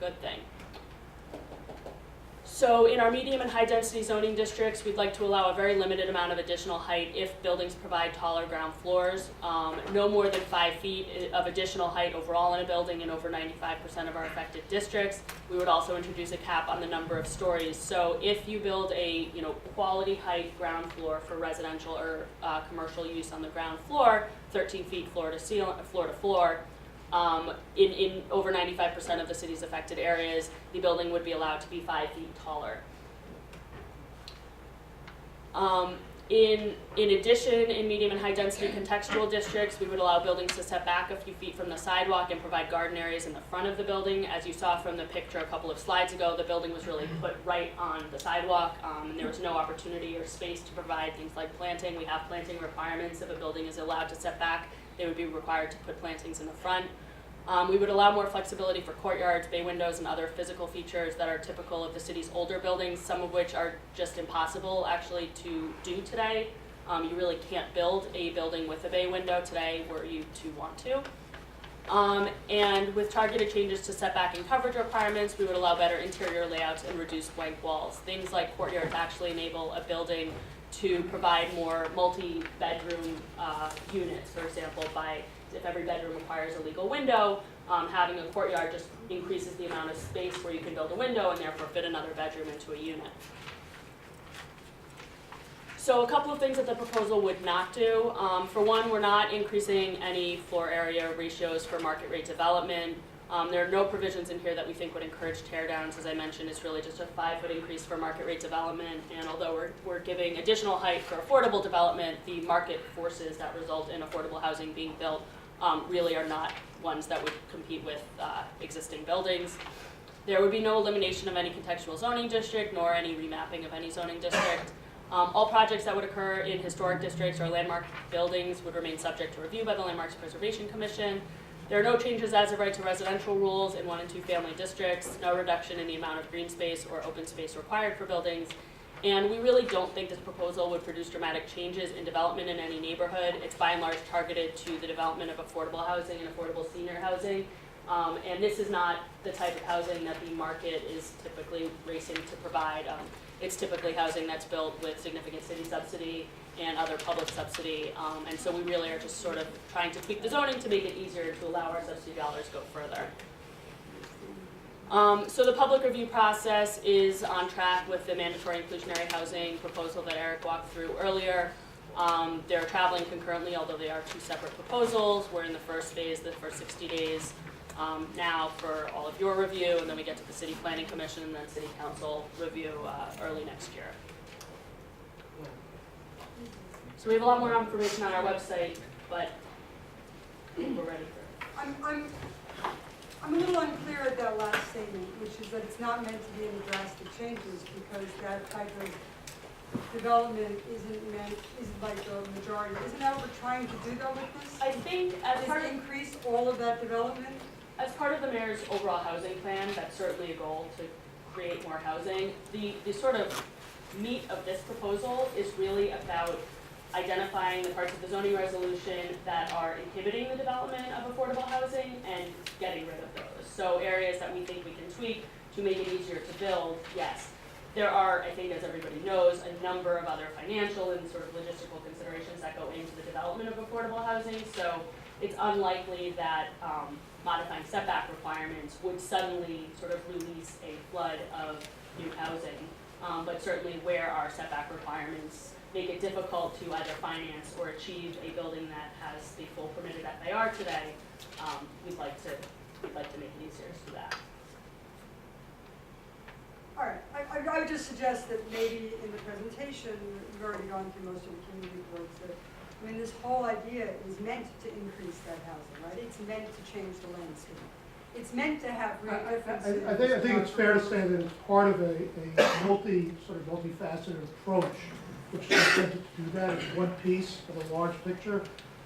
good thing. So in our medium and high density zoning districts, we'd like to allow a very limited amount of additional height if buildings provide taller ground floors. No more than 5 feet of additional height overall in a building in over 95% of our affected districts. We would also introduce a cap on the number of stories. So if you build a quality height ground floor for residential or commercial use on the ground floor, 13 feet floor to floor, in over 95% of the city's affected areas, the building would be allowed to be 5 feet taller. In addition, in medium and high density contextual districts, we would allow buildings to step back a few feet from the sidewalk and provide garden areas in the front of the building. As you saw from the picture a couple of slides ago, the building was really put right on the sidewalk, and there was no opportunity or space to provide things like planting. We have planting requirements. If a building is allowed to step back, they would be required to put plantings in the front. We would allow more flexibility for courtyards, bay windows, and other physical features that are typical of the city's older buildings, some of which are just impossible actually to do today. You really can't build a building with a bay window today were you to want to. And with targeted changes to setback and coverage requirements, we would allow better interior layouts and reduce blank walls. Things like courtyards actually enable a building to provide more multi-bedroom units, for example, if every bedroom requires a legal window, having a courtyard just increases the amount of space where you can build a window and therefore fit another bedroom into a unit. So a couple of things that the proposal would not do. For one, we're not increasing any floor area ratios for market rate development. There are no provisions in here that we think would encourage tear downs. As I mentioned, it's really just a 5-foot increase for market rate development, and although we're giving additional height for affordable development, the market forces that result in affordable housing being built really are not ones that would compete with existing buildings. There would be no elimination of any contextual zoning district, nor any remapping of any zoning district. All projects that would occur in historic districts or landmark buildings would remain subject to review by the Landmarks Preservation Commission. There are no changes as of right to residential rules in 1 and 2 family districts, no reduction in the amount of green space or open space required for buildings, and we really don't think this proposal would produce dramatic changes in development in any neighborhood. It's by and large targeted to the development of affordable housing and affordable senior housing, and this is not the type of housing that the market is typically racing to provide. It's typically housing that's built with significant city subsidy and other public subsidy, and so we really are just sort of trying to tweak the zoning to make it easier to allow our subsidy dollars go further. So the public review process is on track with the mandatory inclusionary housing proposal that Eric walked through earlier. They're traveling concurrently, although they are 2 separate proposals. We're in the first phase, the first 60 days now for all of your review, and then we get to the City Planning Commission and then City Council review early next year. So we have a lot more information on our website, but I think we're ready for it. I'm a little unclear at that last statement, which is that it's not meant to be any drastic changes because that type of development isn't like the majority. Isn't that what we're trying to do though with this? I think as part of increase all of that development? As part of the mayor's overall housing plan, that's certainly a goal to create more housing. The sort of meat of this proposal is really about identifying the parts of the zoning resolution that are inhibiting the development of affordable housing and getting rid of those. So areas that we think we can tweak to make it easier to build, yes. There are, I think as everybody knows, a number of other financial and sort of logistical considerations that go into the development of affordable housing. So it's unlikely that modifying setback requirements would suddenly sort of release a flood of new housing. But certainly where our setback requirements make it difficult to either finance or achieve a building that has the full permitted FAR today, we'd like to make it easier to do that. All right, I would just suggest that maybe in the presentation, we've already gone through most of the community reports, that I mean, this whole idea is meant to increase that housing, right? It's meant to change the landscape. It's meant to have real differences. I think it's fair to say that it's part of a multifaceted approach, which is intended to do that. It's one piece of a large picture.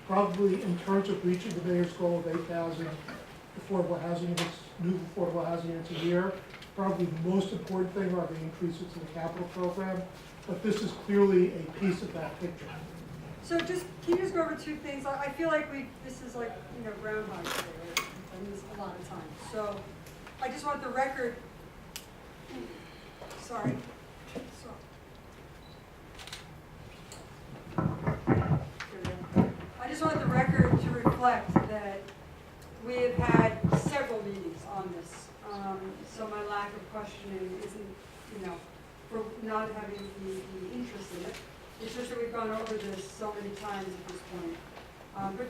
Probably in terms of reaching the mayor's goal of 8,000 affordable housing units, new affordable housing units a year, probably the most important thing are the increases to the capital program. But this is clearly a piece of that picture. So just, can you just go over 2 things? I feel like this is like, Groundhog Day, right? I've done this a lot of times. So I just want the record, sorry. I just want the record to reflect that we have had several meetings on this. So my lack of questioning isn't, for not having the interest in it. It's just that we've gone over this so many times at this point.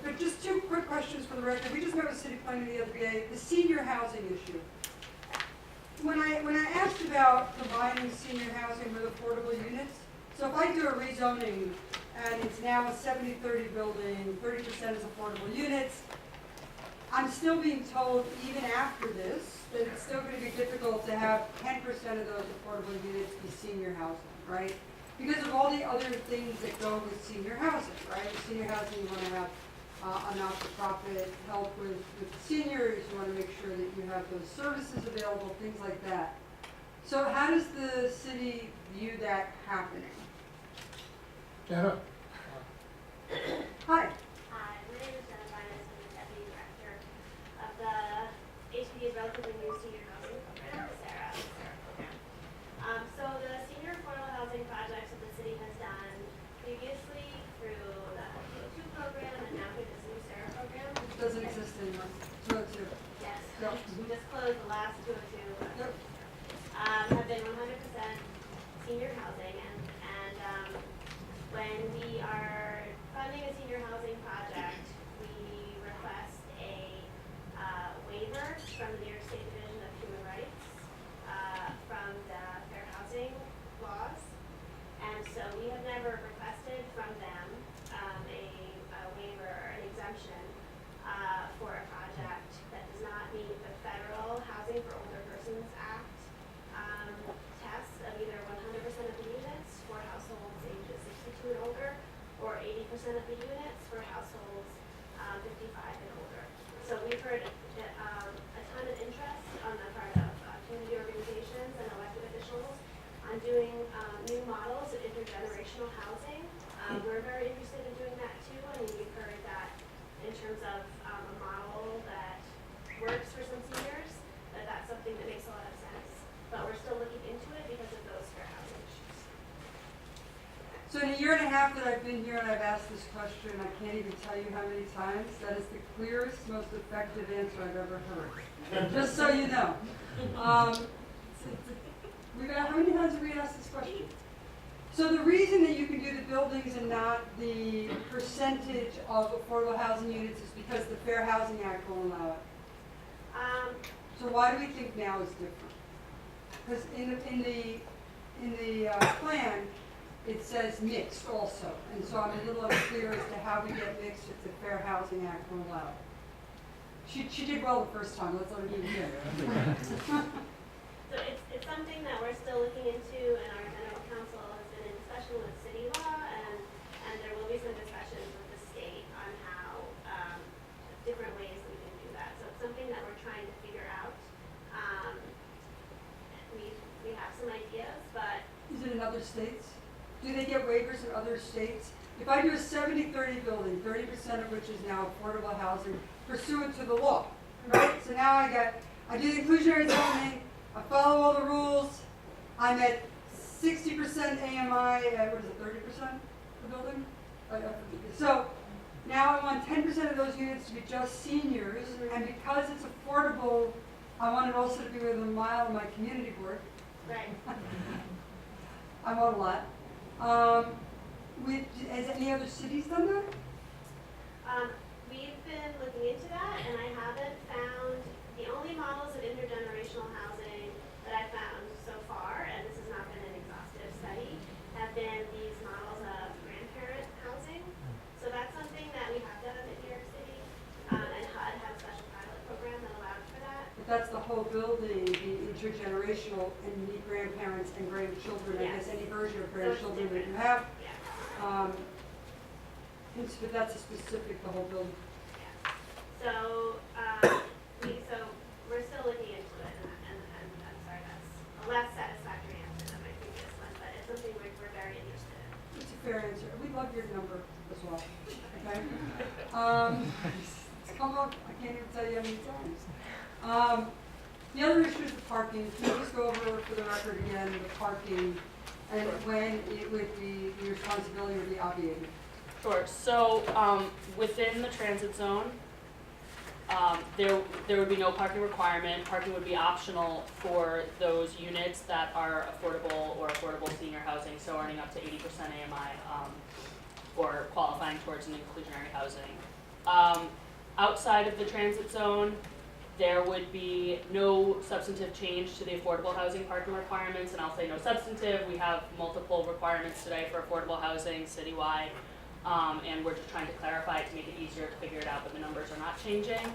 But just two quick questions for the record. We just met with City Planning the other day, the senior housing issue. When I asked about combining senior housing with affordable units, so if I do a rezoning and it's now a 70-30 building, 30% is affordable units, I'm still being told, even after this, that it's still going to be difficult to have 10% of those affordable units be senior housing, right? Because of all the other things that go with senior housing, right? Senior housing, you want to have a not-for-profit help with seniors, you want to make sure that you have those services available, things like that. So how does the city view that happening? Jenna? Hi. Hi, my name is Jenna Finance. I'm the Deputy Director of the HPD's relatively new senior housing program, the Sarah program. So the senior affordable housing projects that the city has done previously through the 202 program and now through this new Sarah program. Which doesn't exist anymore. 202. Yes, Yep. we just closed the last 202. Yep. Have been 100% senior housing, and when we are funding a senior housing project, we request a waiver from the New York State Division of Human Rights from the fair housing laws, and so we have never requested from them a waiver or an exemption for a project that does not meet the Federal Housing for Older Persons Act test of either 100% of the units for households ages 62 and older, or 80% of the units for households 55 and older. So we've heard a ton of interest on the part of community organizations and elected officials on doing new models of intergenerational housing. We're very interested in doing that too. I mean, we've heard that in terms of a model that works for some seniors, that's something that makes a lot of sense. But we're still looking into it because of those fair housing issues. So in a year and a half that I've been here and I've asked this question, I can't even tell you how many times, that is the clearest, most effective answer I've ever heard. Just so you know. How many times have we asked this question? So the reason that you can do the buildings and not the percentage of affordable housing units is because the Fair Housing Act will allow it. So why do we think now is different? Because in the plan, it says mixed also, and so I'm a little unclear as to how we get mixed if the Fair Housing Act will allow it. She did well the first time, let's let her do it again. So it's something that we're still looking into, and our general counsel has been in discussion with city law, and there will be some discussions with the state on how different ways we can do that. So it's something that we're trying to figure out. We have some ideas, but Is it in other states? Do they get waivers in other states? If I do a 70-30 building, 30% of which is now affordable housing pursuant to the law, right? So now I do the inclusionary zoning, I follow all the rules, I'm at 60% AMI, what is it, 30% the building? So now I want 10% of those units to be just seniors, and because it's affordable, I want it also to be within a mile of my community board. right. I want a lot. Has any other cities done that? We've been looking into that, and I haven't found, the only models of intergenerational housing that I've found so far, and this has not been an exhaustive study, have been these models of grandparent housing. So that's something that we have done in New York City, and HUD has a special pilot program that allows for that. But that's the whole building, the intergenerational, and you need grandparents and grandchildren, I guess Yes. any version of So it's grandchildren that you different. have. Yeah. But that's a specific, the whole building. So, we're still looking into it, and I'm sorry, that's a less satisfactory answer than my previous one, but it's something we're very interested in. It's a fair answer. We love your number as well, okay? It's come up, I can't even tell you how many times. The other parking, can you just go over for the record again, the parking, and when it would be, the responsibility would be obviated? Sure, so, within the transit zone, there would be no parking requirement. Parking would be optional for those units that are affordable or affordable senior housing, so earning up to 80% AMI, or qualifying towards an inclusionary housing. Outside of the transit zone, there would be no substantive change to the affordable housing parking requirements, and I'll say no substantive. We have multiple requirements today for affordable housing citywide, and we're just trying to clarify it to make it easier to figure it out, but the numbers are not changing.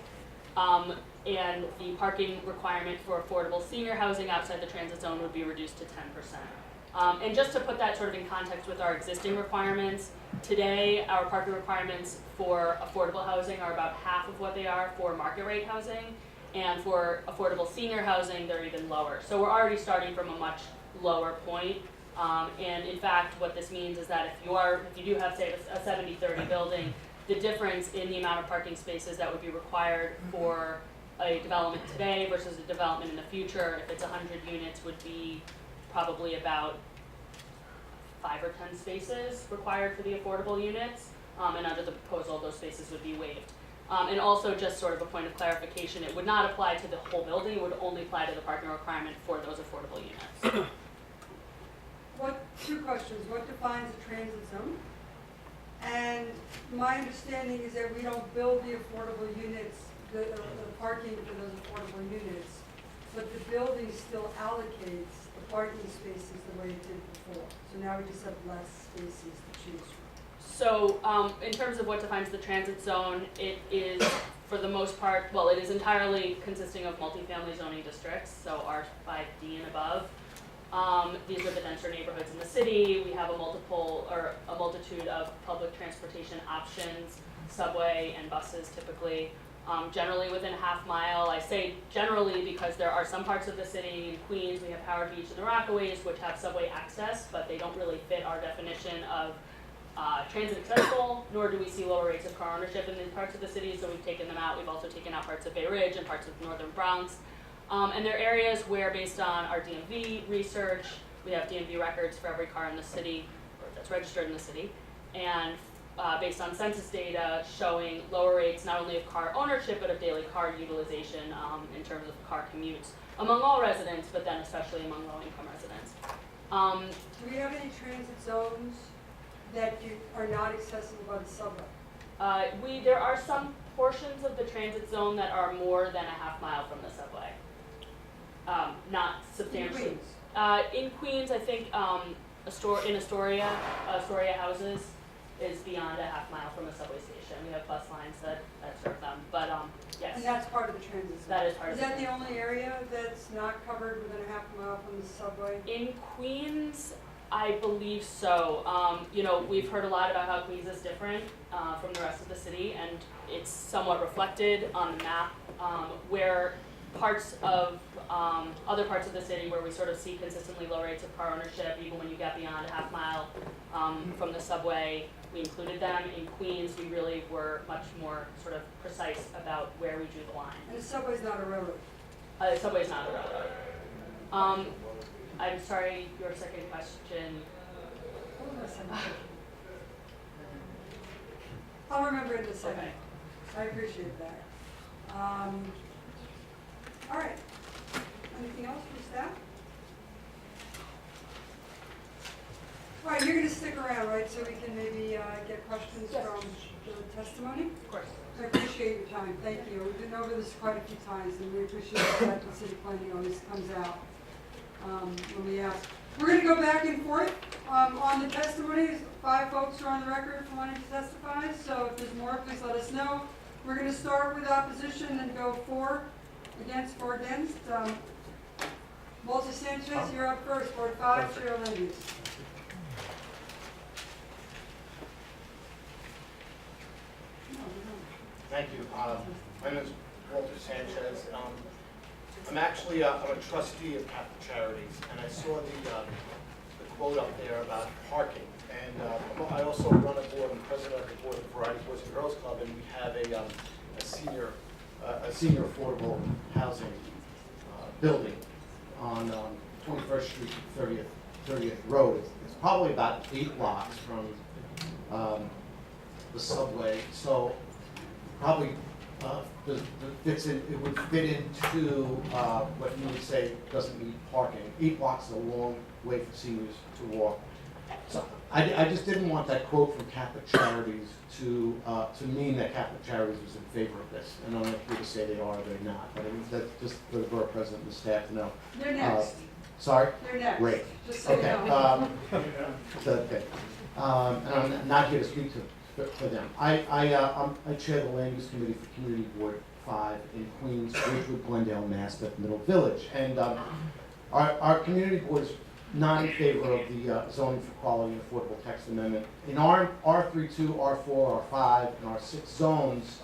And the parking requirement for affordable senior housing outside the transit zone would be reduced to 10%. And just to put that sort of in context with our existing requirements, today our parking requirements for affordable housing are about half of what they are for market rate housing, and for affordable senior housing they're even lower. So we're already starting from a much lower point. And in fact, what this means is that if you do have, say, a 70-30 building, the difference in the amount of parking spaces that would be required for a development today versus a development in the future, if it's 100 units, would be probably about 5 or 10 spaces required for the affordable units, and under the proposal, those spaces would be waived. And also, just sort of a point of clarification, it would not apply to the whole building, it would only apply to the parking requirement for those affordable units. Two questions, what defines a transit zone? And my understanding is that we don't build the affordable units, the parking for those affordable units, but the building still allocates the parking spaces the way it did before. So now we just have less spaces to choose from. So, in terms of what defines the transit zone, it is, for the most part, well, it is entirely consisting of multifamily zoning districts, so R5D and above. These are the denser neighborhoods in the city. We have a multitude of public transportation options, subway and buses typically, generally within a half mile. I say generally because there are some parts of the city, in Queens, we have Howard Beach and the Rockaways, which have subway access, but they don't really fit our definition of transit accessible, nor do we see lower rates of car ownership in these parts of the city, so we've taken them out. We've also taken out parts of Bay Ridge and parts of northern Bronx. And they're areas where, based on our DMV research, we have DMV records for every car in the city, or that's registered in the city, and based on census data showing lower rates not only of car ownership, but of daily car utilization in terms of car commutes among all residents, but then especially among low-income residents. Do we have any transit zones that are not accessible by the subway? There are some portions of the transit zone that are more than a half mile from the subway. Not substantially. In Queens? In Queens, I think Astoria houses is beyond a half mile from a subway station. We have bus lines that serve them, but yes. And that's part of the transit zone? That is part of Is that the only area that's not covered within a half mile from the subway? In Queens, I believe so. We've heard a lot about how Queens is different from the rest of the city, and it's somewhat reflected on the map, where parts of other parts of the city where we sort of see consistently low rates of car ownership, even when you get beyond a half mile from the subway, we included them. In Queens, we really were much more sort of precise about where we drew the line. And the subway's not a railroad? The subway's not a railroad. I'm sorry, your second question. What was my second question? I'll remember it in a second. Okay. I appreciate that. All right. Anything else for staff? All right, you're going to stick around, right, so we can maybe get questions Yes. from the testimony? Of course. I appreciate your time. Thank you. We've been over this quite a few times, and we appreciate that the city planning always comes out when we ask. We're going to go back and forth on the testimonies. 5 folks are on the record for wanting to testify, so if there's more, please let us know. We're going to start with opposition and go 4 against, 4 against. Walter Sanchez, you're up first. Ward 5, Chair Lindy. Thank you. My name is Walter Sanchez. I'm actually I'm a trustee of Catholic Charities, and I saw the quote up there about parking. And I also run a board. I'm president of the board of the Variety Boys and Girls Club, and we have a senior affordable housing building on 21st Street, 30th Road. It's probably about 8 blocks from the subway, so probably it would fit into what you would say doesn't need parking. 8 blocks is a long way for seniors to walk. So I just didn't want that quote from Catholic Charities to mean that Catholic Charities was in favor of this. And I'm not here to say they are or they're not, but that's just for the borough president and the staff to know. They're next. Sorry? They're next. Great. Just so you Okay. know. Okay. And I'm not here to speak for them. I chair the land use committee for Community Board 5 in Queens, Ridgewood, Glendale, Mass, Middle Village. And our community board is not in favor of the zoning for quality and affordable text amendment. In our R32, R4, R5, and R6 zones,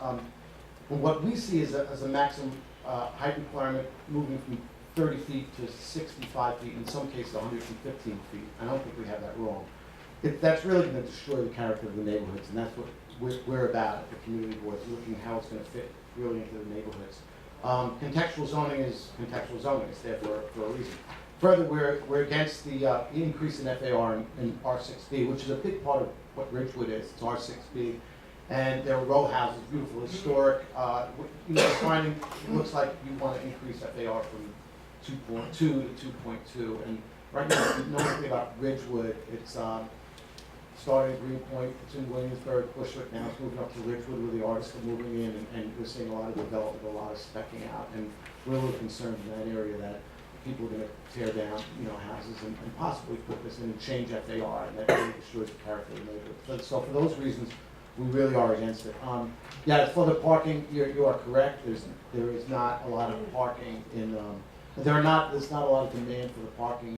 what we see is a maximum height requirement moving from 30 feet to 65 feet, in some cases 115 feet. I don't think we have that wrong. That's really going to destroy the character of the neighborhoods, and that's what we're about at the community board, looking at how it's going to fit really into the neighborhoods. Contextual zoning is contextual zoning. It's there for a reason. Further, we're against the increase in FAR in R6B, which is a big part of what Ridgewood is. It's R6B, and there are row houses, beautiful, historic. Finding it looks like you want to increase FAR from 2.2 to 2.2, and right now, if you know anything about Ridgewood, it's starting at Greenpoint, it's in Williamsburg, Bushwick, now it's moving up to Ridgewood where the artists are moving in, and we're seeing a lot of development, a lot of speccing out, and we're a little concerned in that area that people are going to tear down, houses and possibly put this in and change FAR, and that really destroys the character of the neighborhood. So for those reasons, we really are against it. Yeah, for the parking, you are correct. There is not a lot of parking in. There's not a lot of demand for the parking